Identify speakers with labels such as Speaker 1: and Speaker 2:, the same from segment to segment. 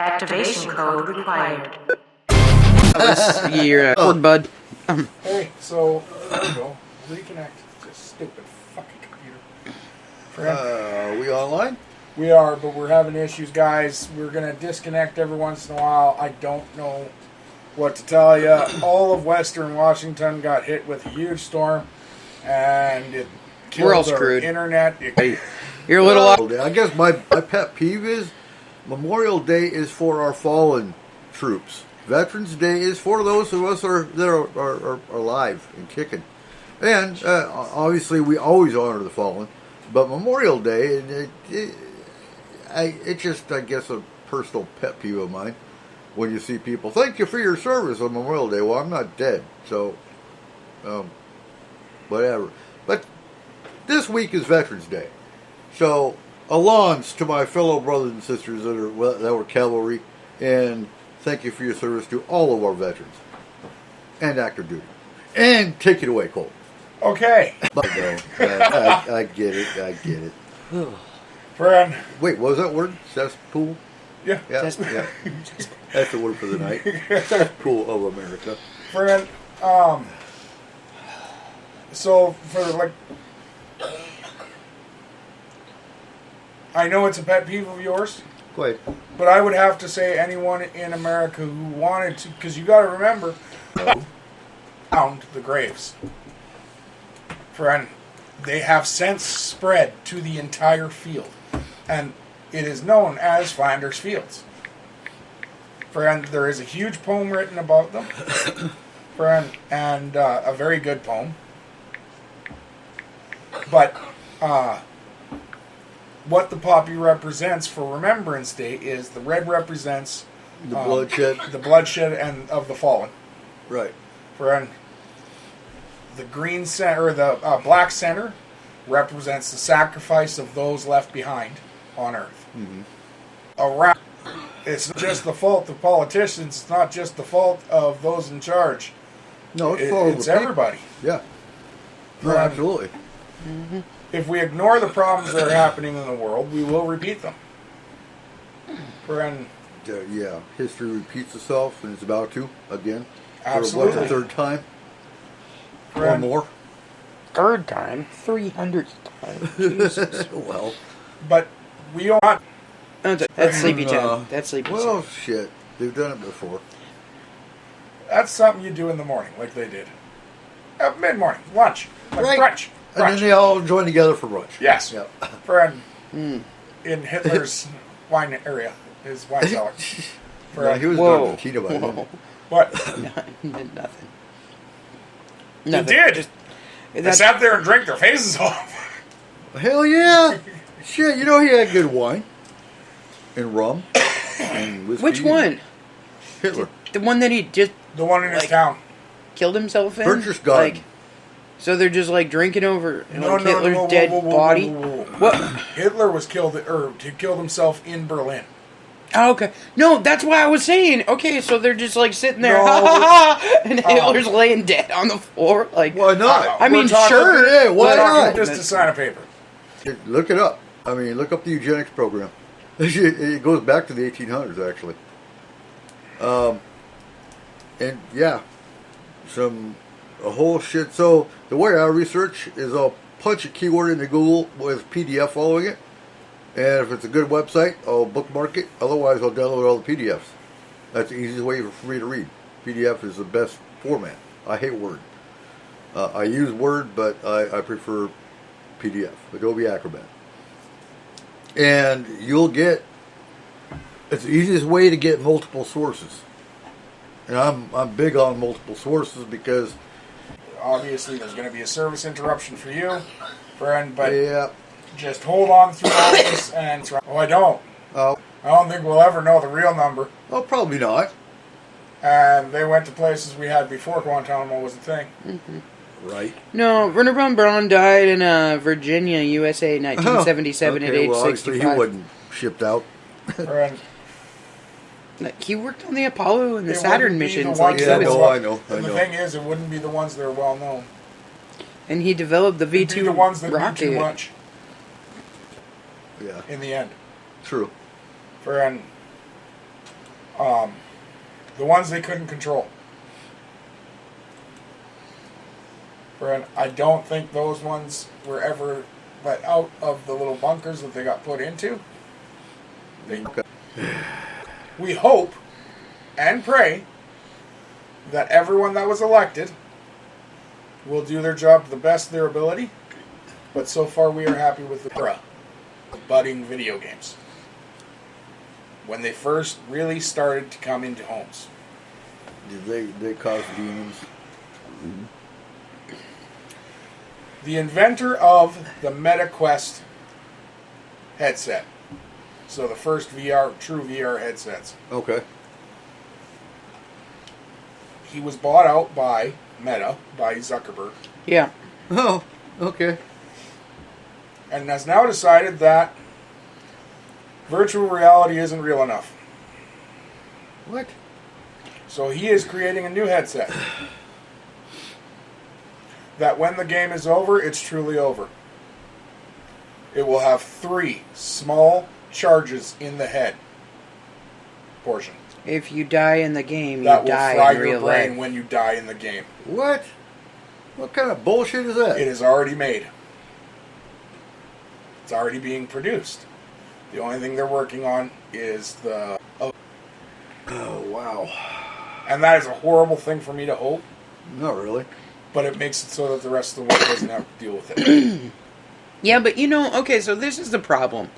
Speaker 1: Activation code required.
Speaker 2: This year, bud.
Speaker 3: Hey, so there we go. Reconnect. This stupid fucking computer.
Speaker 4: Are we online?
Speaker 3: We are, but we're having issues, guys. We're gonna disconnect every once in a while. I don't know what to tell you. All of Western Washington got hit with a huge storm, and it killed
Speaker 2: We're all
Speaker 3: our
Speaker 2: screwed.
Speaker 3: internet.
Speaker 2: You're a little off.
Speaker 4: I guess my pet peeve is Memorial Day is for our fallen troops. Veterans Day is for those of us that are alive and kicking. And obviously we always honor the fallen. But Memorial Day, it's just, I guess, a personal pet peeve of mine. When you see people, thank you for your service on Memorial Day. Well, I'm not dead, so whatever. But this week is Veterans Day. So, allons to my fellow brothers and sisters that were cavalry, and thank you for your service to all of our veterans and active duty. And take it away, Cole.
Speaker 3: Okay,
Speaker 4: I get it.
Speaker 3: friend.
Speaker 4: Wait, what was that word? Cesspool?
Speaker 3: Yeah,
Speaker 4: Yeah. That's the word for the night. Cesspool of America.
Speaker 3: friend. So for I know it's a pet peeve of yours.
Speaker 4: Go ahead.
Speaker 3: But I would have to say anyone in America who wanted to, because you got to remember, found the graves. Friend, they have since spread to the entire field, and it is known as Flanders Fields. Friend, there is a huge poem written about them. Friend, and a very good poem. But what the poppy represents for Remembrance Day is the red represents
Speaker 4: The bloodshed.
Speaker 3: and of the fallen.
Speaker 4: Right.
Speaker 3: Friend, the green center, or the black center, represents the sacrifice of those left behind on Earth.
Speaker 4: Mm-hmm.
Speaker 3: Around, it's not just the fault of politicians. It's not just the fault of those in charge.
Speaker 4: No, it's
Speaker 3: It's everybody.
Speaker 4: Yeah. No,
Speaker 3: Friend,
Speaker 4: absolutely.
Speaker 3: if we ignore the problems that are happening in the world, we will repeat them. Friend,
Speaker 4: Yeah, history repeats itself, and it's about to again.
Speaker 3: Absolutely.
Speaker 4: For what, the third time or
Speaker 3: friend,
Speaker 4: more?
Speaker 2: Third time, 300 times. Jesus.
Speaker 4: Well,
Speaker 3: but we are.
Speaker 2: That's Sleepy Town. That's Sleepy Town.
Speaker 4: well, shit. They've done it before.
Speaker 3: That's something you do in the morning, like they did. At mid-morning, lunch, like
Speaker 4: Right.
Speaker 3: brunch.
Speaker 4: And then they all join together for brunch.
Speaker 3: Yes.
Speaker 4: Yep.
Speaker 3: Friend, in Hitler's wine area, his wine cellar.
Speaker 4: Yeah,
Speaker 3: Friend,
Speaker 4: he was
Speaker 2: Whoa.
Speaker 4: done with Tito by then.
Speaker 3: what?
Speaker 2: Nothing.
Speaker 3: They did. They sat there and drank their faces off.
Speaker 4: Hell yeah! Shit, you know he had good wine. And rum. And whiskey.
Speaker 2: Which one?
Speaker 4: Hitler.
Speaker 2: The one that he just
Speaker 3: The one in his town.
Speaker 2: killed himself in?
Speaker 4: Burgess Garden.
Speaker 2: Like, so they're just like drinking over
Speaker 3: No,
Speaker 2: Hitler's
Speaker 3: whoa,
Speaker 2: dead
Speaker 3: whoa, whoa,
Speaker 2: body?
Speaker 3: whoa, whoa, whoa.
Speaker 2: What?
Speaker 3: Hitler was killed, or he killed himself in Berlin.
Speaker 2: Oh, okay. No, that's why I was saying. Okay, so they're just like sitting there,
Speaker 3: No.
Speaker 2: and Hitler's laying dead on the floor. Like,
Speaker 4: Why not?
Speaker 2: I mean,
Speaker 3: We're talking-
Speaker 2: sure.
Speaker 4: Yeah, why
Speaker 3: We're talking
Speaker 4: not?
Speaker 3: just to sign a paper.
Speaker 4: Look it up. I mean, look up the eugenics program. It goes back to the 1800s, actually. And yeah, a whole shit. So the way I research is I'll punch a keyword into Google with PDF following it, and if it's a good website, I'll bookmark it. Otherwise, I'll download all the PDFs. That's the easiest way for me to read. PDF is the best format. I hate Word. I use Word, but I prefer PDF, Adobe Acrobat. And you'll get, it's the easiest way to get multiple sources. And I'm big on multiple sources because
Speaker 3: Obviously, there's going to be a service interruption for you, friend, but
Speaker 4: yeah,
Speaker 3: just hold on through all this. And I don't. I don't think we'll ever know the real number.
Speaker 4: well, probably not.
Speaker 3: And they went to places we had before Guantanamo was a thing.
Speaker 4: Right.
Speaker 2: No, Werner von Braun died in Virginia, USA, 1977 at age
Speaker 4: well, obviously
Speaker 2: 65.
Speaker 4: he wasn't shipped out.
Speaker 3: Friend,
Speaker 2: He worked on the Apollo and the
Speaker 3: It
Speaker 2: Saturn
Speaker 3: wouldn't be the
Speaker 2: missions.
Speaker 3: ones
Speaker 2: Like,
Speaker 3: that
Speaker 2: he was-
Speaker 3: were-
Speaker 4: I know.
Speaker 3: And the thing is, it wouldn't be the ones that are well known.
Speaker 2: and he developed the
Speaker 3: It'd be
Speaker 2: V2
Speaker 3: the ones that
Speaker 2: rocket.
Speaker 3: do too much
Speaker 4: Yeah,
Speaker 3: in the end.
Speaker 4: true.
Speaker 3: Friend, The ones they couldn't control. And I don't think those ones were ever let out of the little bunkers that they got put into.
Speaker 4: Okay.
Speaker 3: We hope and pray that everyone that was elected will do their job to the best of their ability. But so far we are happy with the era of budding video games. When they first really started to come into homes.
Speaker 4: Did they cause demons?
Speaker 3: The inventor of the MetaQuest headset. So the first true VR headsets.
Speaker 4: Okay.
Speaker 3: He was bought out by Meta, by Zuckerberg,
Speaker 2: Yeah.
Speaker 4: Oh, okay.
Speaker 3: and has now decided that virtual reality isn't real enough.
Speaker 4: What?
Speaker 3: So he is creating a new headset. That when the game is over, it's truly over. It will have 3 small charges in the head portion.
Speaker 2: If you die in the game, you
Speaker 3: That will
Speaker 2: die
Speaker 3: fry
Speaker 2: in
Speaker 3: your
Speaker 2: real
Speaker 3: brain
Speaker 2: life.
Speaker 3: when you die in the game.
Speaker 4: What? What kind of bullshit is that?
Speaker 3: It is already made. It's already being produced. The only thing they're working on is the...
Speaker 4: Oh, wow.
Speaker 3: And that is a horrible thing for me to hope,
Speaker 4: Not really.
Speaker 3: but it makes it so that the rest of the world doesn't have to deal with it.
Speaker 2: Yeah, but okay, so this is the problem.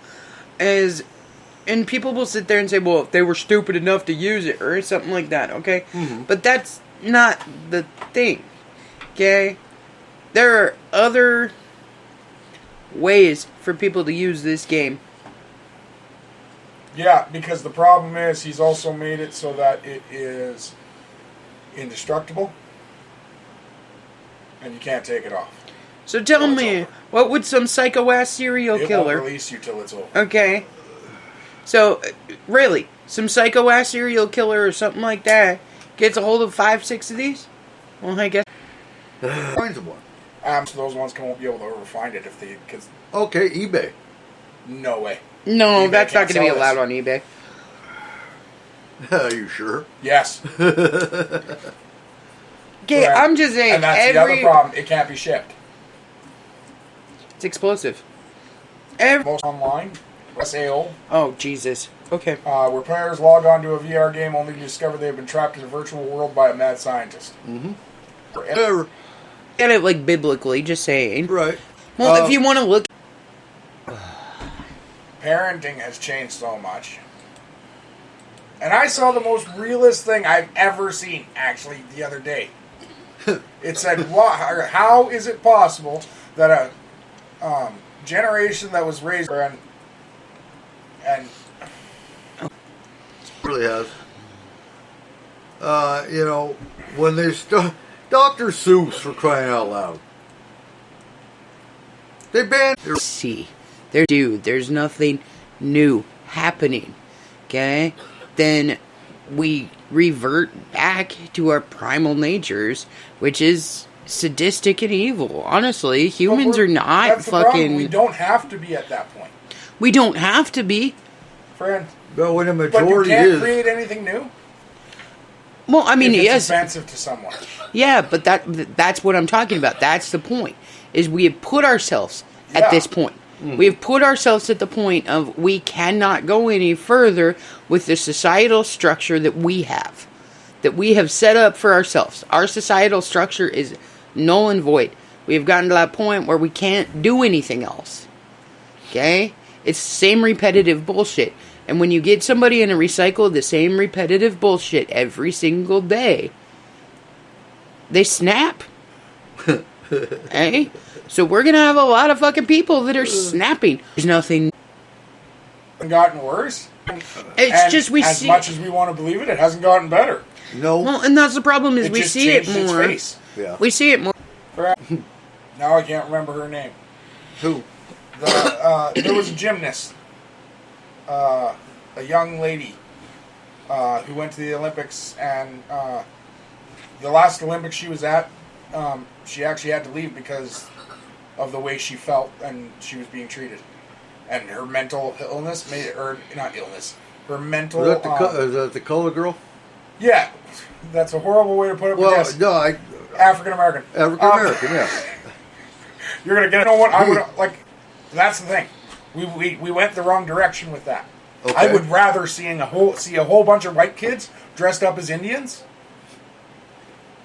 Speaker 2: And people will sit there and say, well, if they were stupid enough to use it, or something like that, okay?
Speaker 4: Mm-hmm.
Speaker 2: But that's not the thing, okay? There are other ways for people to use this game.
Speaker 3: Yeah, because the problem is he's also made it so that it is indestructible, and you can't take it off.
Speaker 2: So tell
Speaker 3: Well, it's
Speaker 2: me,
Speaker 3: over.
Speaker 2: what would some psycho-ass serial
Speaker 3: It
Speaker 2: killer...
Speaker 3: won't release you till it's over.
Speaker 2: Okay. So, really, some psycho-ass serial killer or something like that gets a hold of 5-6 of these? Well, I guess...
Speaker 4: Finds one.
Speaker 3: So those ones won't be able to ever find it if they... Because
Speaker 4: Okay, eBay.
Speaker 3: no way.
Speaker 2: No,
Speaker 3: eBay
Speaker 2: that's not
Speaker 3: can't
Speaker 2: going to be
Speaker 3: sell
Speaker 2: allowed
Speaker 3: this.
Speaker 2: on eBay.
Speaker 4: Are you sure?
Speaker 3: Yes.
Speaker 2: Okay,
Speaker 3: Right.
Speaker 2: I'm just saying,
Speaker 3: And that's the other problem. It can't be shipped.
Speaker 2: It's explosive.
Speaker 3: Most online, SAO,
Speaker 2: Oh, Jesus. Okay.
Speaker 3: where players log on to a VR game only to discover they've been trapped in a virtual world by a mad scientist.
Speaker 4: Mm-hmm.
Speaker 3: Forever.
Speaker 2: Get it, like, biblically, just saying.
Speaker 4: Right.
Speaker 2: Well, if you want to look...
Speaker 3: Parenting has changed so much. And I saw the most realist thing I've ever seen, actually, the other day. It said, how is it possible that a generation that was raised and
Speaker 4: Really has. When they Dr. Seuss, for crying out loud. They banned...
Speaker 2: See. There's nothing new happening. Okay? Then we revert back to our primal natures, which is sadistic and evil. Honestly, humans are not
Speaker 3: that's the problem.
Speaker 2: fucking...
Speaker 3: We don't have to be at that point.
Speaker 2: We don't have to be.
Speaker 3: Friend.
Speaker 4: But when the
Speaker 3: But you
Speaker 4: majority
Speaker 3: can't
Speaker 4: is...
Speaker 3: create anything new.
Speaker 2: Well, I mean,
Speaker 3: If it's
Speaker 2: yes.
Speaker 3: offensive to someone.
Speaker 2: Yeah, but that's what I'm talking about. That's the point. Is we have put ourselves at
Speaker 3: Yeah.
Speaker 2: this point. We have put ourselves at the point of we cannot go any further with the societal structure that we have set up for ourselves. Our societal structure is null and void. We have gotten to that point where we can't do anything else. Okay? It's the same repetitive bullshit. And when you get somebody in to recycle the same repetitive bullshit every single day, they snap. Hey? So we're gonna have a lot of fucking people that are snapping. There's nothing.
Speaker 3: Gotten worse.
Speaker 2: It's just we
Speaker 3: as
Speaker 2: see.
Speaker 3: much as we want to believe it, it hasn't gotten better.
Speaker 4: No.
Speaker 2: Well, and that's the problem is
Speaker 3: It
Speaker 2: we
Speaker 3: just
Speaker 2: see it
Speaker 3: changed its
Speaker 2: more.
Speaker 3: face.
Speaker 4: Yeah.
Speaker 2: We see it more.
Speaker 3: Now I can't remember her name.
Speaker 4: Who?
Speaker 3: There was a gymnast, a young lady, who went to the Olympics, and the last Olympics she was at, she actually had to leave because of the way she felt and she was being treated. And her mental illness made it, or not illness, Her mental.
Speaker 4: Is that the color girl?
Speaker 3: Yeah, that's a horrible way to put it. But
Speaker 4: Well,
Speaker 3: yes,
Speaker 4: no,
Speaker 3: African American.
Speaker 4: African American, yeah.
Speaker 3: You're gonna get. You know what? I would like. That's the thing. We went the wrong direction with that.
Speaker 4: Okay.
Speaker 3: I would rather see a whole bunch of white kids dressed up as Indians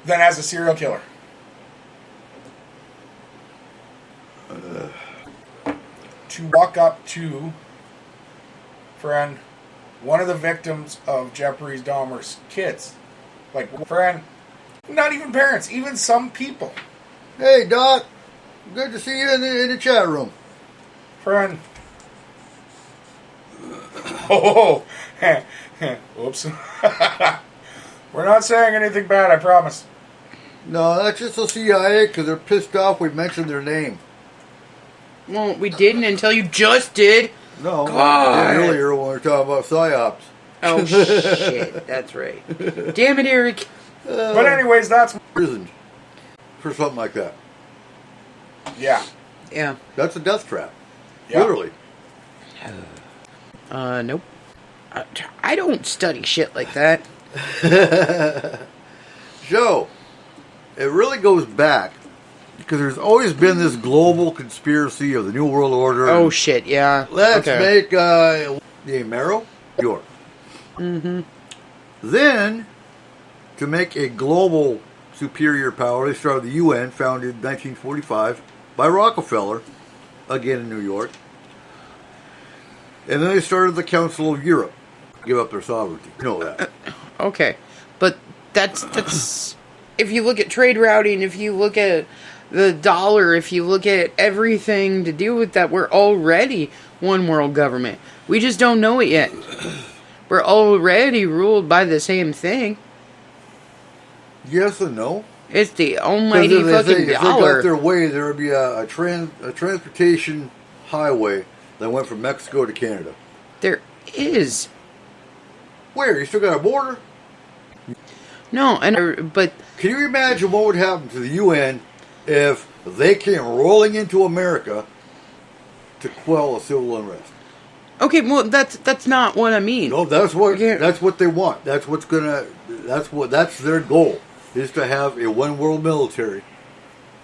Speaker 3: than as a serial killer. To walk up to, friend, one of the victims of Jeffrey Dahmer's kids, like, friend, not even parents, even some people,
Speaker 4: Hey, Doc. Good to see you in the chat room.
Speaker 3: friend. Oh, whoops. We're not saying anything bad, I promise.
Speaker 4: No, that's just the CIA because they're pissed off we mentioned their name.
Speaker 2: Well, we didn't until you just did.
Speaker 4: No,
Speaker 2: God.
Speaker 4: earlier when we were talking about PSYOPs.
Speaker 2: Oh, shit. That's right. Damn it, Eric.
Speaker 3: But anyways, that's...
Speaker 4: Prison for something like that.
Speaker 3: Yeah.
Speaker 2: Yeah.
Speaker 4: That's a death trap.
Speaker 3: Yeah.
Speaker 4: Literally.
Speaker 2: Nope. I don't study shit like that.
Speaker 4: So, it really goes back because there's always been this global conspiracy of the New World Order.
Speaker 2: Oh, shit, yeah.
Speaker 4: Let's
Speaker 2: Okay.
Speaker 4: make the Amero York. Mm-hmm. Then, to make a global superior power, they started the UN, founded in 1945 by Rockefeller, again in New York. And then they started the Council of Europe, give up their sovereignty. You know that.
Speaker 2: Okay. But that's if you look at trade routing, if you look at the dollar, if you look at everything to do with that, we're already one world government. We just don't know it yet. We're already ruled by the same thing.
Speaker 4: Yes and no.
Speaker 2: It's the almighty
Speaker 4: Because
Speaker 2: fucking
Speaker 4: if they
Speaker 2: dollar.
Speaker 4: got their way, there would be a transportation highway that went from Mexico to Canada.
Speaker 2: There is.
Speaker 4: Where? You still got a border?
Speaker 2: No, but
Speaker 4: Can you imagine what would happen to the UN if they came rolling into America to quell a civil unrest?
Speaker 2: okay, well that's not what I mean.
Speaker 4: No, that's what
Speaker 2: Yeah.
Speaker 4: they want. That's their goal, is to have a one world military.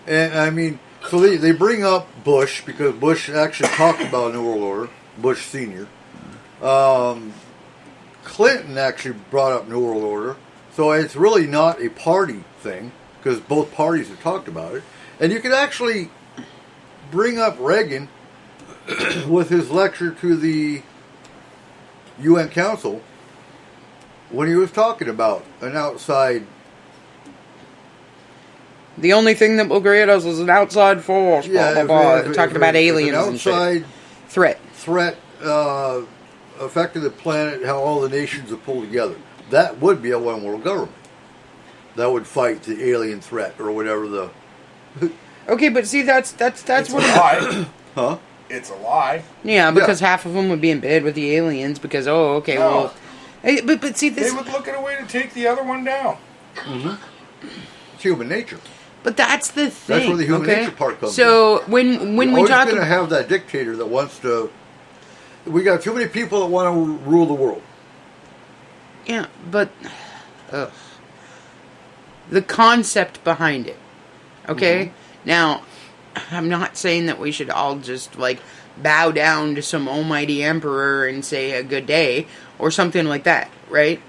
Speaker 4: And I mean, so they bring up Bush because Bush actually talked about a New World Order, Bush Senior. Clinton actually brought up New World Order. So it's really not a party thing because both parties have talked about it. And you could actually bring up Reagan with his lecture to the UN Council when he was talking about an outside.
Speaker 2: The only thing that will create us is an outside force. Blah, blah, blah. Talking about aliens
Speaker 4: an
Speaker 2: and shit.
Speaker 4: outside
Speaker 2: Threat.
Speaker 4: affected the planet, how all the nations have pulled together. That would be a one world government. That would fight the alien threat or whatever the.
Speaker 2: Okay, but see, that's
Speaker 3: It's a
Speaker 2: what.
Speaker 3: lie.
Speaker 4: Huh?
Speaker 3: It's a lie.
Speaker 2: Yeah, because half of them would be in bed with the aliens. Because okay,
Speaker 3: No.
Speaker 2: well, hey, but see this.
Speaker 3: They would look at a way to take the other one down.
Speaker 4: It's human nature.
Speaker 2: But that's the thing.
Speaker 4: That's where the human
Speaker 2: okay?
Speaker 4: nature part comes
Speaker 2: So when we
Speaker 4: We're
Speaker 2: talk,
Speaker 4: always going to have that dictator that wants to. We got too many people that want to rule the world.
Speaker 2: yeah, but the concept behind it. Okay, now I'm not saying that we should all just like bow down to some almighty emperor and say a good day or something like that, right?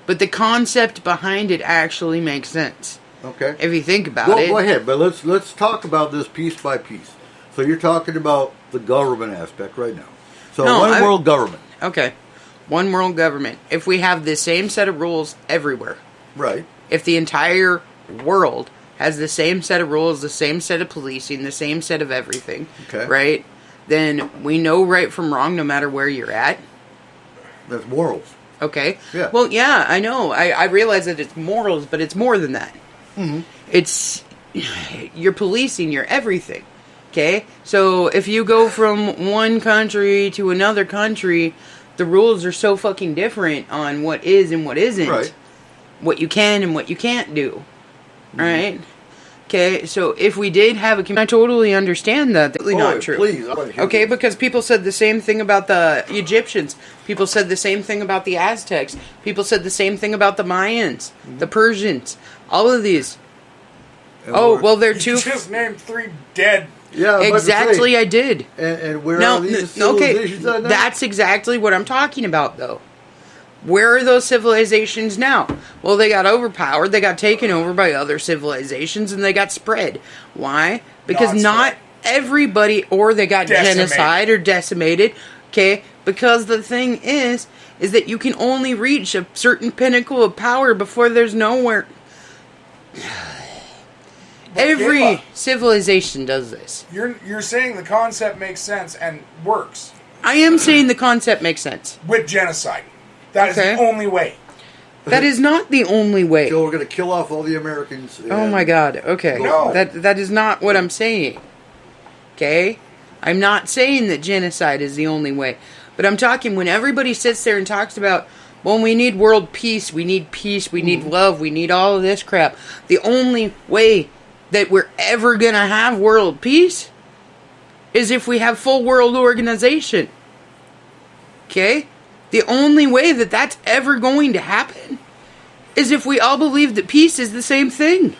Speaker 2: But the concept behind it actually makes sense
Speaker 4: Okay.
Speaker 2: if you think about
Speaker 4: Go
Speaker 2: it.
Speaker 4: ahead, but let's talk about this piece by piece. So you're talking about the government aspect right now. So
Speaker 2: No,
Speaker 4: one world government,
Speaker 2: Okay, one world government. If we have the same set of rules everywhere,
Speaker 4: right?
Speaker 2: if the entire world has the same set of rules, the same set of policing, the same set of everything,
Speaker 4: Okay.
Speaker 2: right? Then we know right from wrong no matter where you're at.
Speaker 4: That's morals.
Speaker 2: Okay?
Speaker 4: Yeah.
Speaker 2: Well, yeah, I know. I realize that it's morals, but it's more than that.
Speaker 4: Mm-hmm.
Speaker 2: It's you're policing your everything. Okay? So if you go from one country to another country, the rules are so fucking different on what is and what isn't.
Speaker 4: Right.
Speaker 2: What you can and what you can't do. Right? Okay, so if we did have a, I totally understand that. That's really not
Speaker 4: Oh,
Speaker 2: true.
Speaker 4: please. I wanna hear
Speaker 2: Okay,
Speaker 4: this.
Speaker 2: because people said the same thing about the Egyptians. People said the same thing about the Aztecs. People said the same thing about the Mayans, the Persians. All of these.
Speaker 4: And
Speaker 2: Oh,
Speaker 4: we're-
Speaker 2: well, they're
Speaker 3: You
Speaker 2: too.
Speaker 3: just named 3 dead.
Speaker 4: Yeah, I'm about to
Speaker 2: Exactly,
Speaker 4: say,
Speaker 2: I did.
Speaker 4: and where
Speaker 2: No,
Speaker 4: are these
Speaker 2: okay,
Speaker 4: civilizations at now?
Speaker 2: that's exactly what I'm talking about, though. Where are those civilizations now? Well, they got overpowered, they got taken over by other civilizations, and they got spread. Why? Because not
Speaker 3: spread.
Speaker 2: everybody, or they got
Speaker 3: Decimated.
Speaker 2: genocide or decimated, okay? Because the thing is that you can only reach a certain pinnacle of power before there's nowhere. Every
Speaker 3: Kayla,
Speaker 2: civilization does this.
Speaker 3: You're saying the concept makes sense and works
Speaker 2: I am saying the concept makes sense.
Speaker 3: with genocide. That is
Speaker 2: Okay.
Speaker 3: the only way.
Speaker 2: That is not the only way.
Speaker 4: So we're going to kill off all the Americans.
Speaker 2: Oh
Speaker 4: and-
Speaker 2: my god, okay.
Speaker 3: No.
Speaker 2: That is not what I'm saying. Okay? I'm not saying that genocide is the only way. But I'm talking when everybody sits there and talks about, well, we need world peace, we need love, we need all of this crap. The only way that we're ever gonna have world peace is if we have full world organization. Okay? The only way that that's ever going to happen is if we all believe that peace is the same thing.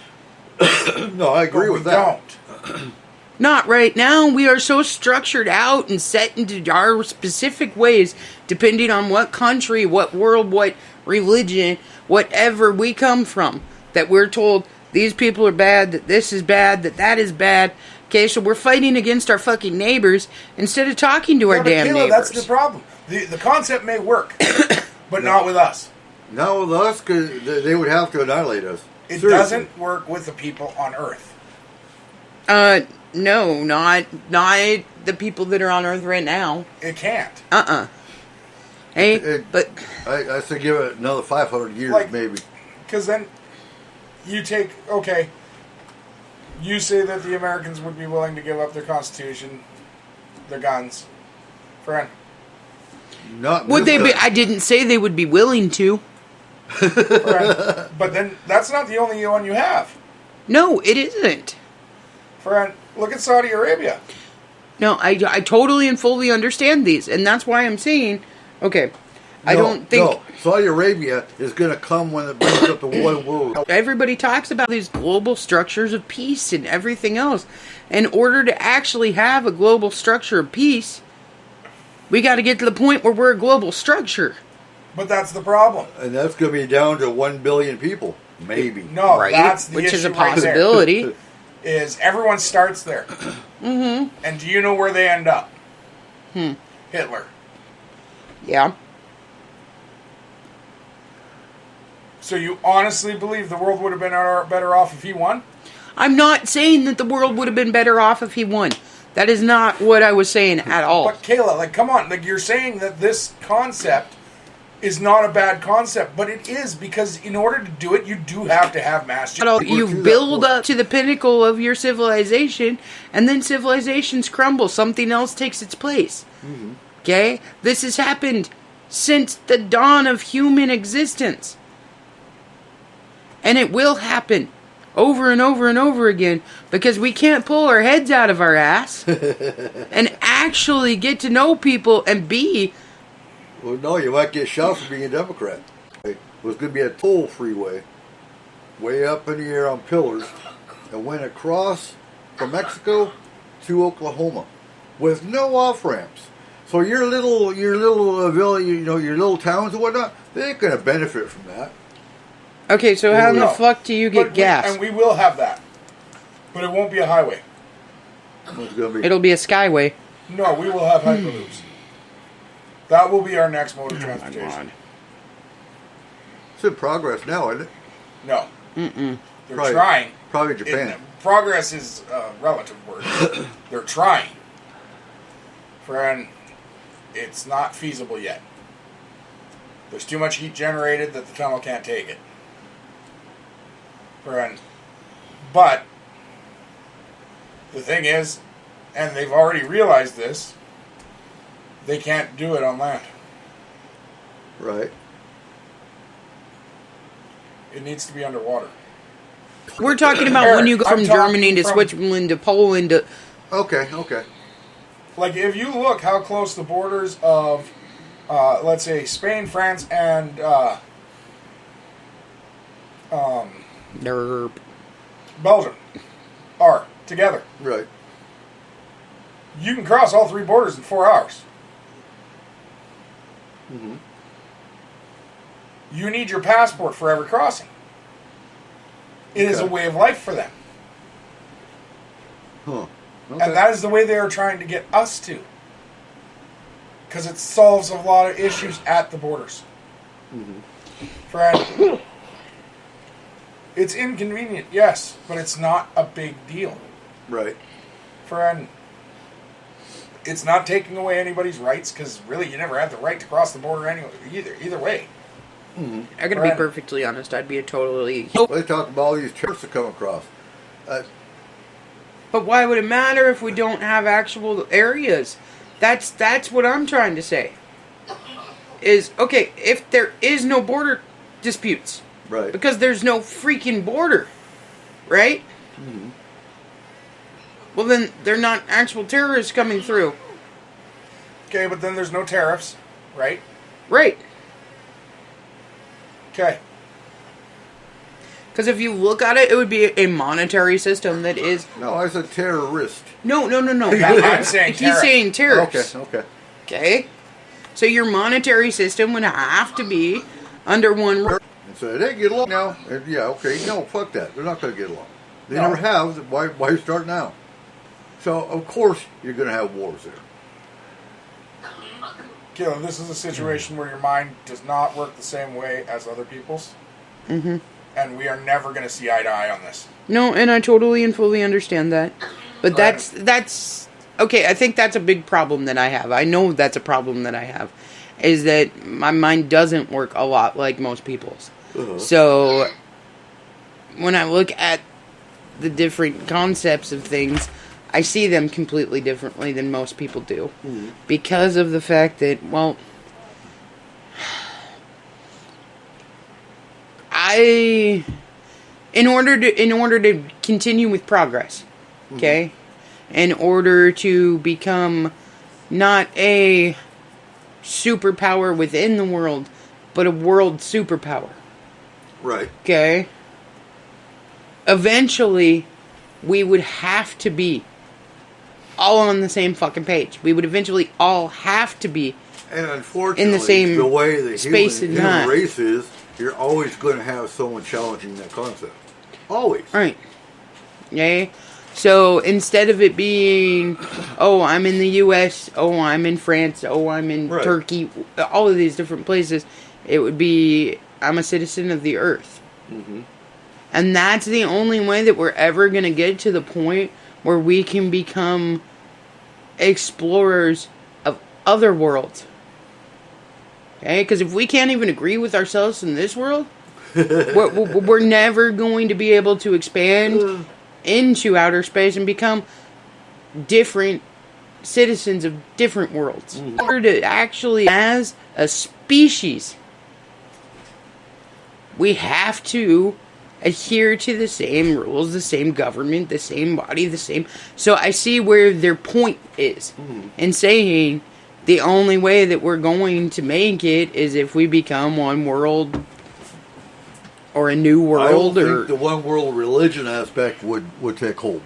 Speaker 4: No, I agree
Speaker 3: But
Speaker 4: with
Speaker 3: we
Speaker 4: that.
Speaker 3: don't.
Speaker 2: Not right now. We are so structured out and set into our specific ways, depending on what country, what world, what religion, whatever we come from, that we're told these people are bad, that this is bad, that is bad. Okay, so we're fighting against our fucking neighbors instead of talking to our
Speaker 3: Yeah, but
Speaker 2: damn
Speaker 3: Kayla,
Speaker 2: neighbors.
Speaker 3: that's the problem. The concept may work, but not with us.
Speaker 4: Not with us, because they would have to annihilate us.
Speaker 3: It
Speaker 4: Seriously.
Speaker 3: doesn't work with the people on Earth.
Speaker 2: No, not the people that are on Earth right now.
Speaker 3: It can't.
Speaker 2: Hey,
Speaker 4: It-
Speaker 2: but
Speaker 4: I say give it another 500 years,
Speaker 3: Like-
Speaker 4: maybe.
Speaker 3: Because then you take, okay, you say that the Americans would be willing to give up their constitution, their guns. Friend,
Speaker 4: Not
Speaker 2: would they
Speaker 4: this
Speaker 2: be?
Speaker 4: time.
Speaker 2: I didn't say they would be willing to.
Speaker 3: friend. But then that's not the only one you have.
Speaker 2: No, it isn't.
Speaker 3: Friend, look at Saudi Arabia.
Speaker 2: No, I totally and fully understand these, and that's why I'm saying, okay, I
Speaker 4: No,
Speaker 2: don't think
Speaker 4: No, Saudi Arabia is going to come when it brings up the one world.
Speaker 2: everybody talks about these global structures of peace and everything else. In order to actually have a global structure of peace, we got to get to the point where we're a global structure.
Speaker 3: But that's the problem.
Speaker 4: And that's going to be down to 1 billion people, maybe.
Speaker 3: No,
Speaker 2: Right?
Speaker 3: that's the
Speaker 2: Which
Speaker 3: issue
Speaker 2: is a
Speaker 3: right there,
Speaker 2: possibility.
Speaker 3: is everyone starts there. Mm-hmm. And do you know where they end up? Hitler.
Speaker 2: Yeah.
Speaker 3: So you honestly believe the world would have been better off if he won?
Speaker 2: I'm not saying that the world would have been better off if he won. That is not what I was saying at all.
Speaker 3: But Kayla, like, come on, like you're saying that this concept is not a bad concept, but it is because in order to do it, you do have to have mass.
Speaker 2: You build up to the pinnacle of your civilization, and then civilizations crumble. Something else takes its place. Okay? This has happened since the dawn of human existence. And it will happen over and over and over again because we can't pull our heads out of our ass and actually get to know people and be.
Speaker 4: Well, no, you might get shot for being a Democrat. It was going to be a toll freeway way up in the air on pillars and went across from Mexico to Oklahoma with no off ramps. So your little village, your little towns and whatnot, they ain't going to benefit from that.
Speaker 2: Okay, so how the
Speaker 3: No.
Speaker 2: fuck do you get gas?
Speaker 3: And we will have that. But it won't be a highway.
Speaker 4: It's going to be.
Speaker 2: It'll be a skyway.
Speaker 3: No, we will have hyperloops. That will be our next mode of transportation.
Speaker 4: It's in progress now, isn't it?
Speaker 3: No. They're
Speaker 4: Probably-
Speaker 3: trying.
Speaker 4: Probably Japan.
Speaker 3: Progress is a relative word. They're trying. Friend, it's not feasible yet. There's too much heat generated that the tunnel can't take it. Friend. But the thing is, and they've already realized this, they can't do it on land.
Speaker 4: Right.
Speaker 3: It needs to be underwater.
Speaker 2: We're talking about
Speaker 3: Eric,
Speaker 2: when you go
Speaker 3: I'm
Speaker 2: from
Speaker 3: talking
Speaker 2: Germany to
Speaker 3: from-
Speaker 2: Switzerland to Poland to.
Speaker 4: Okay.
Speaker 3: Like, if you look how close the borders of, let's say, Spain, France, and
Speaker 2: Derp.
Speaker 3: Belgium are together,
Speaker 4: Right.
Speaker 3: you can cross all three borders in 4 hours.
Speaker 4: Mm-hmm.
Speaker 3: You need your passport for every crossing. It is a
Speaker 4: Okay.
Speaker 3: way of life for them.
Speaker 4: Huh. Okay.
Speaker 3: And that is the way they are trying to get us to. Because it solves a lot of issues at the borders. Friend, it's inconvenient, yes, but it's not a big deal.
Speaker 4: Right.
Speaker 3: Friend, it's not taking away anybody's rights, because really you never had the right to cross the border anyway, either way.
Speaker 2: I gotta be
Speaker 3: Right.
Speaker 2: perfectly honest. I'd be a totally.
Speaker 4: They talk about all these trips that come across.
Speaker 2: But why would it matter if we don't have actual areas? That's what I'm trying to say. Is okay if there is no border disputes,
Speaker 4: Right.
Speaker 2: because there's no freaking border, right? Well, then they're not actual terrorists coming through,
Speaker 3: Okay, but then there's no tariffs, right?
Speaker 2: right?
Speaker 3: Okay.
Speaker 2: Because if you look at it, it would be a monetary system that is
Speaker 4: No, I said terrorist.
Speaker 2: no.
Speaker 3: I'm saying
Speaker 2: He's
Speaker 3: tariff.
Speaker 2: saying tariffs.
Speaker 4: Okay.
Speaker 2: Okay. So your monetary system would have to be under one roof.
Speaker 4: And so they get along now. And yeah, okay. No, fuck that. They're not going to get along. They
Speaker 3: No.
Speaker 4: never have. Why start now? So of course you're going to have wars there.
Speaker 3: Kayla, this is a situation where your mind does not work the same way as other people's. Mm-hmm. And we are never going to see eye to eye on this.
Speaker 2: No, and I totally and fully understand that. But that's okay, I think that's a big problem that I have. I know that's a problem that I have. Is that my mind doesn't work a lot like most people's. So when I look at the different concepts of things, I see them completely differently than most people do. Because of the fact that, well, in order to continue with progress, okay? In order to become not a superpower within the world, but a world superpower,
Speaker 4: Right.
Speaker 2: okay? Eventually, we would have to be all on the same fucking page. We would eventually all have to be.
Speaker 4: And unfortunately,
Speaker 2: In the same
Speaker 4: the way the
Speaker 2: space
Speaker 4: human,
Speaker 2: and time.
Speaker 4: race is, you're always going to have someone challenging that concept. Always.
Speaker 2: Right. Okay? So instead of it being, oh, I'm in the US, oh, I'm in France, oh, I'm in
Speaker 4: Right.
Speaker 2: Turkey, all of these different places, it would be, I'm a citizen of the earth. And that's the only way that we're ever going to get to the point where we can become explorers of other worlds. Okay? Because if we can't even agree with ourselves in this world, we're never going to be able to expand into outer space and become different citizens of different worlds. In order to actually, as a species, we have to adhere to the same rules, the same government, the same body, the same. So I see where their point is in saying the only way that we're going to make it is if we become one world or a new
Speaker 4: I don't
Speaker 2: world or
Speaker 4: think the one world religion aspect would take hold.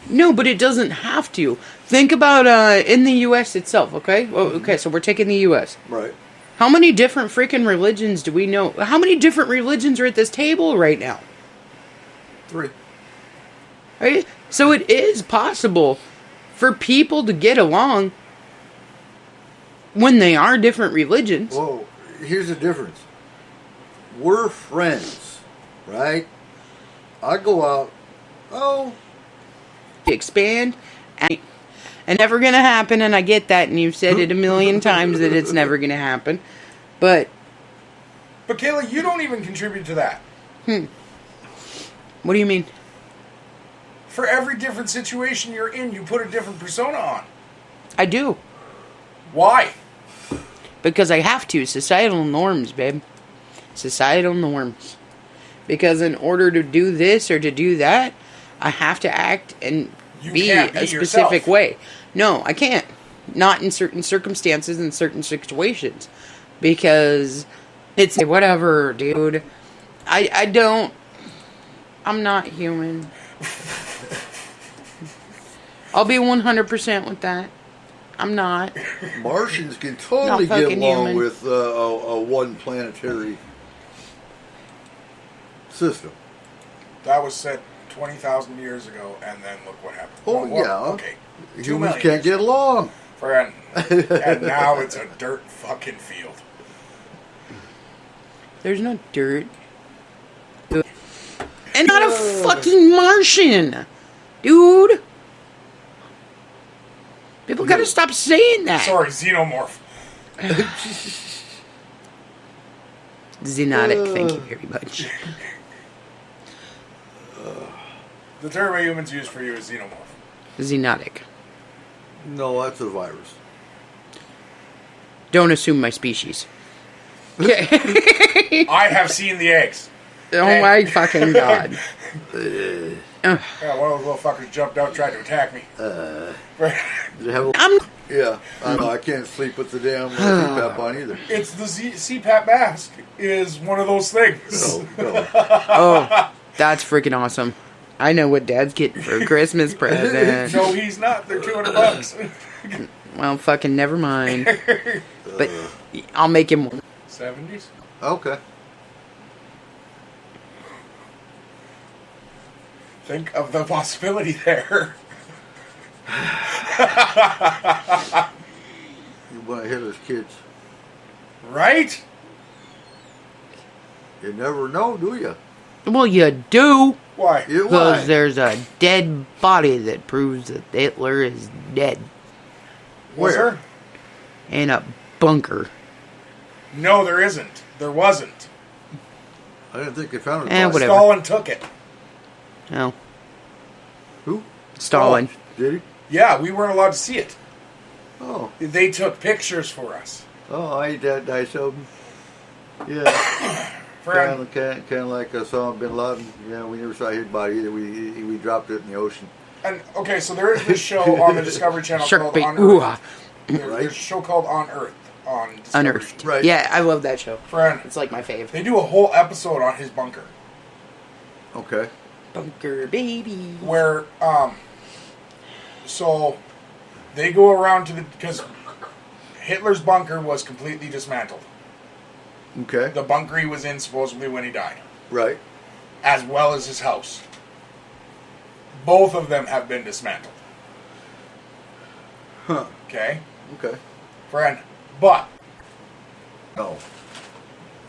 Speaker 2: no, but it doesn't have to. Think about in the U.S. itself. Okay, well, okay, so we're taking the U.S.
Speaker 4: Right.
Speaker 2: How many different freaking religions do we know? How many different religions are at this table right now?
Speaker 4: 3.
Speaker 2: Right? So it is possible for people to get along when they are different religions.
Speaker 4: Well, here's the difference. We're friends, right? I go out,
Speaker 2: Expand and never gonna happen, and I get that, and you've said it a million times that it's never gonna happen. But
Speaker 3: But Kayla, you don't even contribute to that.
Speaker 2: what do you mean?
Speaker 3: For every different situation you're in, you put a different persona on.
Speaker 2: I do.
Speaker 3: Why?
Speaker 2: Because I have to. Societal norms, babe. Societal norms. Because in order to do this or to do that, I have to act and
Speaker 3: You
Speaker 2: be
Speaker 3: can't be
Speaker 2: a specific
Speaker 3: yourself.
Speaker 2: way. No, I can't. Not in certain circumstances, in certain situations. Because it's whatever, dude. I don't. I'm not human. I'll be 100% with that. I'm not.
Speaker 4: Martians can totally
Speaker 2: Not
Speaker 4: get
Speaker 2: fucking
Speaker 4: along
Speaker 2: human.
Speaker 4: with a one planetary system.
Speaker 3: That was said 20,000 years ago, and then look what happened.
Speaker 4: Oh,
Speaker 3: Well,
Speaker 4: yeah.
Speaker 3: Okay. 2
Speaker 4: Humans
Speaker 3: million
Speaker 4: can't
Speaker 3: years
Speaker 4: get along.
Speaker 3: Friend. And now it's a dirt fucking field.
Speaker 2: There's no dirt. And not a fucking Martian. Dude. People gotta stop saying that.
Speaker 3: Sorry, xenomorph.
Speaker 2: Xenotic, thank you very much.
Speaker 3: The term humans use for you is xenomorph.
Speaker 2: Xenotic.
Speaker 4: No, that's a virus.
Speaker 2: Don't assume my species. Okay.
Speaker 3: I have seen the eggs.
Speaker 2: Oh my fucking god.
Speaker 3: Yeah, one of those little fuckers jumped out, tried to attack me.
Speaker 4: They have a-
Speaker 2: I'm
Speaker 4: yeah, I know. I can't sleep with the damn CPAP on either.
Speaker 3: It's the CPAP mask is one of those things.
Speaker 4: Oh, no.
Speaker 2: oh, that's freaking awesome. I know what Dad's getting for a Christmas present.
Speaker 3: No, he's not. They're $200.
Speaker 2: Well, fucking never mind. But I'll make him one.
Speaker 3: 70s?
Speaker 4: Okay.
Speaker 3: Think of the possibility there.
Speaker 4: You want to hit us kids.
Speaker 3: Right?
Speaker 4: You never know, do you?
Speaker 2: Well, you do.
Speaker 3: Why?
Speaker 4: You
Speaker 2: Because
Speaker 4: why?
Speaker 2: there's a dead body that proves that Hitler is dead.
Speaker 3: Was
Speaker 4: Where?
Speaker 3: there?
Speaker 2: In a bunker.
Speaker 3: No, there isn't. There wasn't.
Speaker 4: I didn't think they found it.
Speaker 2: Eh, whatever.
Speaker 3: Stalin took it.
Speaker 2: No.
Speaker 4: Who?
Speaker 2: Stalin.
Speaker 4: Did he?
Speaker 3: Yeah, we weren't allowed to see it.
Speaker 4: Oh.
Speaker 3: They took pictures for us.
Speaker 4: Oh, I ate that dice open. Yeah.
Speaker 3: Friend,
Speaker 4: Kind of like Osama bin Laden. Yeah, we never saw his body either. We dropped it in the ocean.
Speaker 3: and okay, so there is this show on the Discovery Channel
Speaker 2: Shark
Speaker 3: called
Speaker 2: bait.
Speaker 3: On
Speaker 2: Ooh,
Speaker 3: Earth. There's a show called On Earth on Discovery.
Speaker 2: Unearthed.
Speaker 4: Right.
Speaker 2: Yeah, I love that show.
Speaker 3: Friend,
Speaker 2: It's like my fave.
Speaker 3: they do a whole episode on his bunker
Speaker 4: Okay.
Speaker 2: Bunker baby.
Speaker 3: where so they go around to because Hitler's bunker was completely dismantled.
Speaker 4: Okay.
Speaker 3: The bunker he was in supposedly when he died,
Speaker 4: Right.
Speaker 3: as well as his house. Both of them have been dismantled.
Speaker 4: Huh.
Speaker 3: Okay,
Speaker 4: Okay.
Speaker 3: friend. But
Speaker 4: No.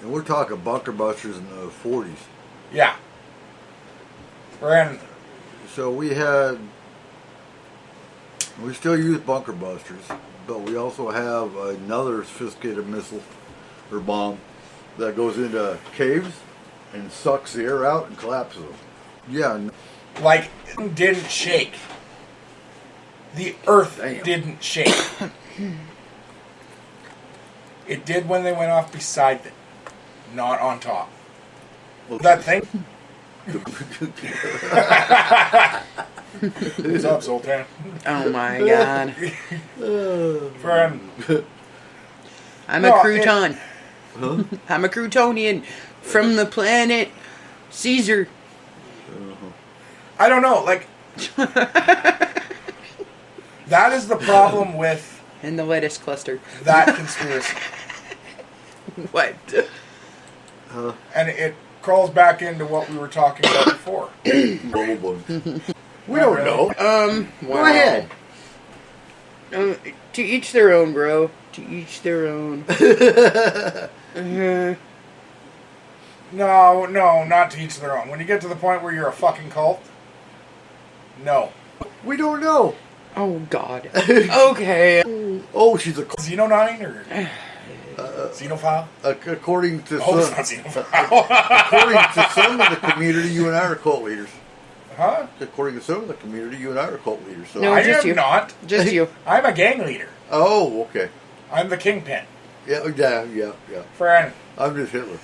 Speaker 4: And we're talking bunker busters in the 40s.
Speaker 3: yeah, friend.
Speaker 4: So we still use bunker busters, but we also have another sophisticated missile or bomb that goes into caves and sucks the air out and collapses them. Yeah.
Speaker 3: Like, it didn't shake. The earth
Speaker 4: Damn.
Speaker 3: didn't shake. It did when they went off beside it, not on top.
Speaker 4: Well,
Speaker 3: That thing. What's up, Zoltan?
Speaker 2: Oh my god.
Speaker 3: Friend.
Speaker 2: I'm
Speaker 3: No,
Speaker 2: a crouton. I'm a croutonian from the planet Caesar.
Speaker 3: I don't know, like... that is the problem with
Speaker 2: In the lettuce cluster.
Speaker 3: that conspiracy.
Speaker 2: What?
Speaker 3: And it crawls back into what we were talking about before.
Speaker 4: bubble bugs. We don't know.
Speaker 2: Go
Speaker 4: ahead.
Speaker 2: To each their own, bro. To each their own.
Speaker 3: No, not to each their own. When you get to the point where you're a fucking cult, no.
Speaker 4: We don't know.
Speaker 2: Oh god. Okay.
Speaker 4: Oh, she's a.
Speaker 3: Xenonine or xenophile?
Speaker 4: According to
Speaker 3: Oh, it's
Speaker 4: some,
Speaker 3: not xenophile.
Speaker 4: according to some of the community, you and I are cult leaders.
Speaker 3: Huh?
Speaker 4: According to some of the community, you and I are cult leaders. So.
Speaker 2: No.
Speaker 3: I
Speaker 2: just
Speaker 3: am
Speaker 2: you.
Speaker 3: not.
Speaker 2: Just you.
Speaker 3: I'm a gang leader.
Speaker 4: Oh, okay.
Speaker 3: I'm the kingpin.
Speaker 4: Yeah.
Speaker 3: Friend.
Speaker 4: I'm just Hitler.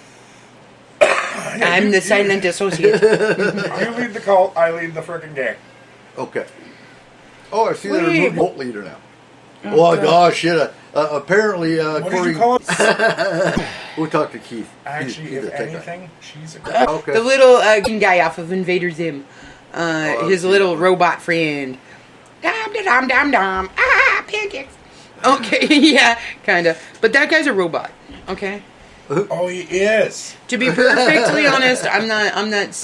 Speaker 2: I'm the silent associate.
Speaker 3: You lead the cult, I lead the frickin' gang.
Speaker 4: Okay. Oh, I see they're
Speaker 2: Wait.
Speaker 4: removing cult leader now. Oh, gosh, shit. Apparently,
Speaker 3: What did
Speaker 4: according...
Speaker 3: you call it?
Speaker 4: We'll talk to Keith.
Speaker 3: Actually,
Speaker 4: He's
Speaker 3: if
Speaker 4: the tech guy.
Speaker 3: anything, she's a
Speaker 4: Okay.
Speaker 2: The little guy off of Invader Zim. His little robot friend. Dom, da, dom, dom, dom. Ah, pancakes. Okay, yeah, kind of. But that guy's a robot. Okay.
Speaker 3: Oh, he is.
Speaker 2: To be perfectly honest, I'm not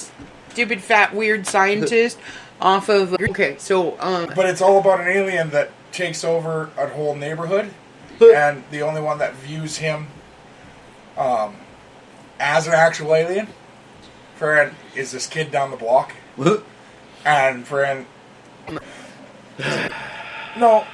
Speaker 2: stupid, fat, weird scientist off of. Okay, so
Speaker 3: But it's all about an alien that takes over a whole neighborhood, and the only one that views him as an actual alien, friend, is this kid down the block. And friend, no,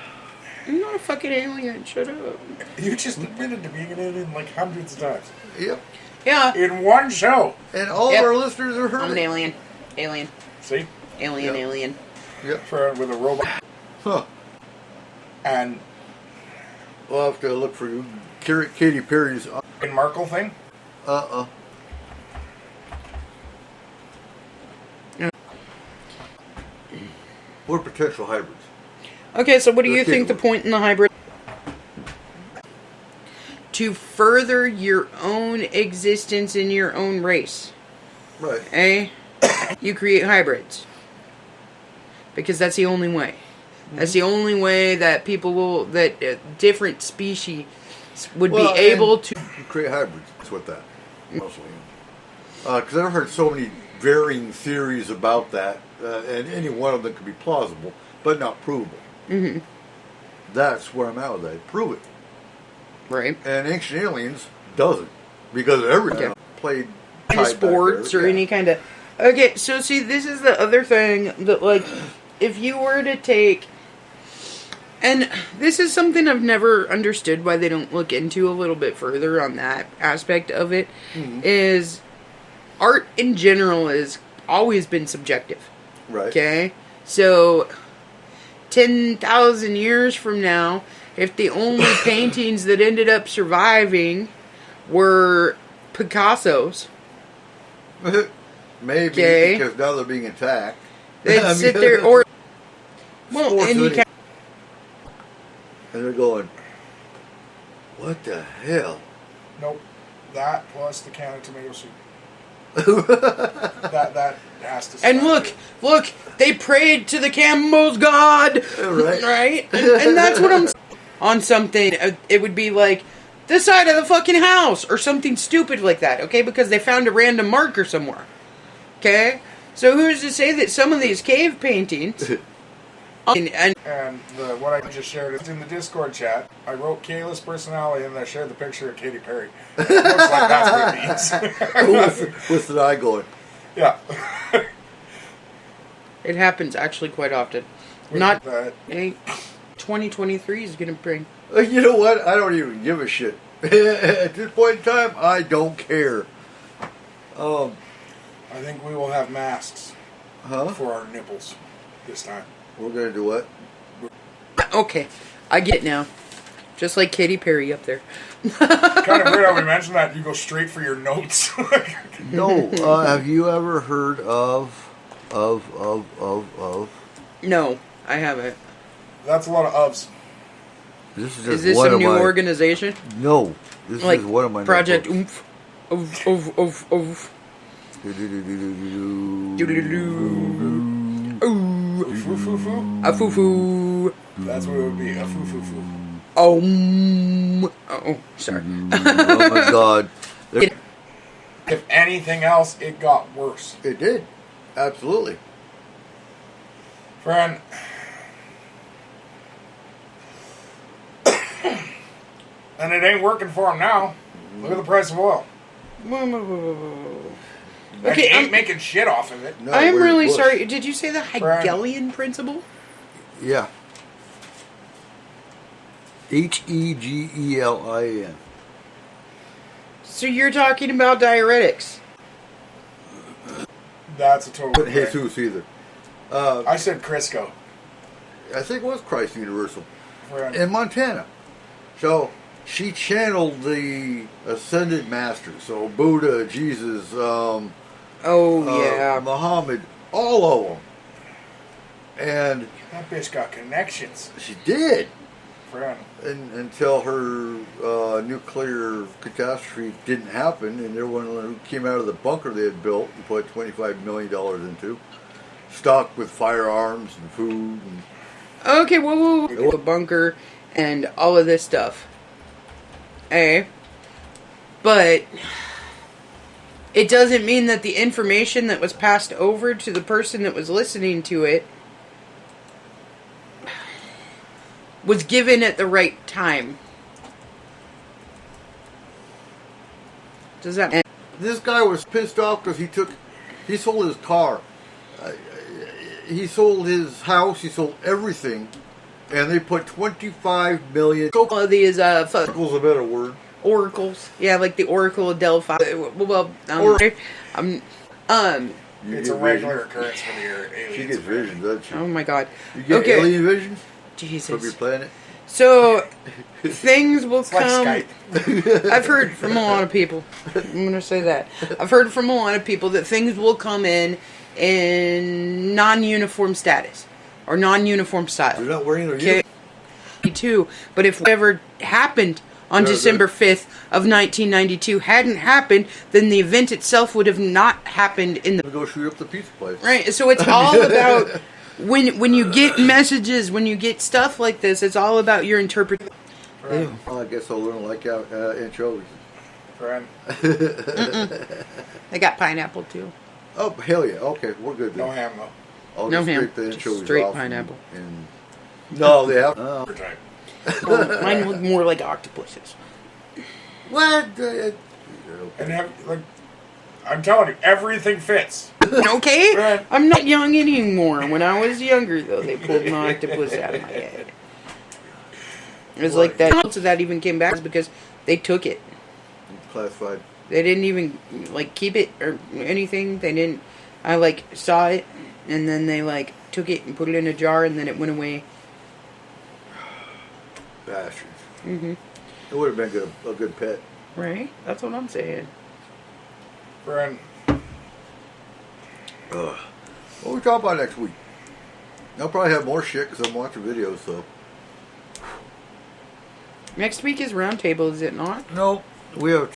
Speaker 2: I'm not a fucking alien. Shut up.
Speaker 3: you just admitted to being an alien like hundreds of times
Speaker 4: Yep.
Speaker 2: Yeah,
Speaker 3: in one show.
Speaker 4: And all
Speaker 2: Yep.
Speaker 4: of our listeners are
Speaker 2: I'm
Speaker 4: heard
Speaker 2: an
Speaker 4: it.
Speaker 2: alien. Alien.
Speaker 3: See,
Speaker 2: Alien.
Speaker 4: Yeah.
Speaker 2: Alien.
Speaker 4: Yep.
Speaker 3: friend with a robot,
Speaker 4: Huh.
Speaker 3: and
Speaker 4: We'll have to look for Katy Perry's...
Speaker 3: in Markle thing.
Speaker 4: We're potential hybrids.
Speaker 2: Okay, so what do you
Speaker 4: Let's
Speaker 2: think
Speaker 4: get-
Speaker 2: the point in the hybrid? To further your own existence in your own race.
Speaker 4: Right.
Speaker 2: Eh? You create hybrids. Because that's the only way. That's the only way that people will, that different species would
Speaker 4: Well,
Speaker 2: be able
Speaker 4: and
Speaker 2: to.
Speaker 4: you create hybrids. That's what that mostly. Because I've heard so many varying theories about that, and any one of them could be plausible, but not provable.
Speaker 2: Mm-hmm.
Speaker 4: That's where I'm at with that. Prove it.
Speaker 2: Right.
Speaker 4: And Ancient Aliens doesn't, because everything
Speaker 2: Okay.
Speaker 4: played
Speaker 2: Kind of
Speaker 4: tied back
Speaker 2: sports
Speaker 4: there.
Speaker 2: or
Speaker 4: Yeah.
Speaker 2: any kind of. Okay, so see, this is the other thing that, like, if you were to take. And this is something I've never understood why they don't look into a little bit further on that aspect of it. Is art in general has always been subjective.
Speaker 4: Right.
Speaker 2: Okay? So 10,000 years from now, if the only paintings that ended up surviving were Picasso's,
Speaker 4: Maybe,
Speaker 2: Okay.
Speaker 4: because now they're being attacked.
Speaker 2: they'd
Speaker 4: I
Speaker 2: sit
Speaker 4: mean,
Speaker 2: there or. Well,
Speaker 4: sports
Speaker 2: and you
Speaker 4: hoodie.
Speaker 2: can
Speaker 4: And they're going, what the hell?
Speaker 3: Nope, that plus the can of tomato soup. that has to.
Speaker 2: And
Speaker 3: stop.
Speaker 2: look, they prayed to the Campbell's god,
Speaker 4: Right.
Speaker 2: right? And that's what I'm on something. It would be like the side of the fucking house or something stupid like that, okay? Because they found a random marker somewhere, okay? So who's to say that some of these cave paintings, and
Speaker 3: And what I just shared is in the Discord chat. I wrote Kayla's personality and I shared the picture of Katy Perry. It looks like that's what it means.
Speaker 4: What's the eye going?
Speaker 3: Yeah.
Speaker 2: it happens actually quite often. Not
Speaker 3: that.
Speaker 2: 2023 is gonna bring.
Speaker 4: You know what? I don't even give a shit. At this point in time, I don't care.
Speaker 3: I think we will have masks
Speaker 4: Huh?
Speaker 3: for our nipples this time.
Speaker 4: We're going to do what?
Speaker 2: Okay, I get it now. Just like Katy Perry up there.
Speaker 3: Kind of weird how we mentioned that. You go straight for your notes.
Speaker 4: No. Have you ever heard of?
Speaker 2: No, I haven't.
Speaker 3: That's a lot of ofs.
Speaker 4: This is just
Speaker 2: Is this
Speaker 4: one
Speaker 2: a
Speaker 4: of
Speaker 2: new
Speaker 4: my.
Speaker 2: organization?
Speaker 4: No. This
Speaker 2: Like
Speaker 4: is one of my
Speaker 2: Project
Speaker 4: notebooks.
Speaker 2: Oomph. Oof. Ooh.
Speaker 3: Foo-foo-foo.
Speaker 2: A foo-foo.
Speaker 3: That's what it would be. A foo-foo-foo.
Speaker 2: Oh, sorry.
Speaker 4: Oh my God.
Speaker 3: If anything else, it got worse.
Speaker 4: It did. Absolutely.
Speaker 3: Friend. And it ain't working for him now. Look at the price of oil. And
Speaker 2: Okay,
Speaker 3: he ain't making shit off of it.
Speaker 4: No,
Speaker 2: I'm
Speaker 4: where's
Speaker 2: really
Speaker 4: Bush?
Speaker 2: sorry. Did you say the
Speaker 3: Brian.
Speaker 2: Hegelian principle?
Speaker 4: Yeah. Hegelin.
Speaker 2: So you're talking about diuretics.
Speaker 3: That's a total.
Speaker 4: But
Speaker 3: thing.
Speaker 4: Jesus either.
Speaker 3: I said Crisco.
Speaker 4: I think it was Christ Universal
Speaker 3: Friend.
Speaker 4: in Montana. So she channeled the ascended masters, so Buddha, Jesus, Muhammad, all of them. And
Speaker 3: That bitch got connections,
Speaker 4: she did.
Speaker 3: friend.
Speaker 4: Until her nuclear catastrophe didn't happen, and everyone who came out of the bunker they had built and put $25 million into, stocked with firearms and food. And
Speaker 2: Okay, whoa. A bunker and all of this stuff. But it doesn't mean that the information that was passed over to the person that was listening to it was given at the right time. Does that make
Speaker 4: this guy was pissed off because he sold his car, he sold his house, he sold everything, and they put 25 million.
Speaker 2: all of these
Speaker 4: Oracle's a better word.
Speaker 2: oracles? Yeah, like the Oracle of Delphi. Well,
Speaker 3: It's a regular occurrence for the aliens.
Speaker 4: She gets visions, doesn't she?
Speaker 2: oh my God.
Speaker 4: You get
Speaker 2: Okay.
Speaker 4: alien visions from
Speaker 2: Jesus.
Speaker 4: your planet?
Speaker 2: So things will
Speaker 3: It's like
Speaker 2: come.
Speaker 3: Skype.
Speaker 2: I've heard from a lot of people. I'm going to say that. I've heard from a lot of people that things will come in non-uniform status or non-uniform
Speaker 4: You're
Speaker 2: style.
Speaker 4: not wearing their
Speaker 2: Okay. Me too. But if whatever happened on
Speaker 4: Yeah,
Speaker 2: December 5th of 1992 hadn't happened, then the event itself would have not happened in the
Speaker 4: Go shoot up the pizza place.
Speaker 2: right. So it's all about when you get messages, when you get stuff like this, it's all about your interpretation.
Speaker 3: Friend.
Speaker 4: Well, I guess I'll learn like anchovies.
Speaker 3: Friend.
Speaker 2: They got pineapple too.
Speaker 4: Oh, hell yeah. Okay, we're good then.
Speaker 3: No ham though.
Speaker 4: I'll
Speaker 2: No
Speaker 4: just
Speaker 2: ham,
Speaker 4: scrape the
Speaker 2: just
Speaker 4: anchovies
Speaker 2: straight
Speaker 4: off
Speaker 2: pineapple.
Speaker 4: And no, they have.
Speaker 3: Overtime.
Speaker 2: Oh, mine look more like octopuses.
Speaker 4: What?
Speaker 3: And have, like, I'm telling you, everything fits.
Speaker 2: Okay?
Speaker 3: Right.
Speaker 2: I'm not young anymore. When I was younger, though, they pulled an octopus out of my head. It was like that. So that even came back because they took it.
Speaker 4: Classified.
Speaker 2: They didn't even, like, keep it or anything. They didn't. I, like, saw it, and then they, like, took it and put it in a jar, and then it went away.
Speaker 4: Bastards.
Speaker 2: Mm-hmm.
Speaker 4: It would have been a good pet.
Speaker 2: Right? That's what I'm saying.
Speaker 3: Friend.
Speaker 4: Ugh. What we talk about next week? I'll probably have more shit because I'm watching videos, so.
Speaker 2: Next week is Roundtable, is it not?
Speaker 4: No, we have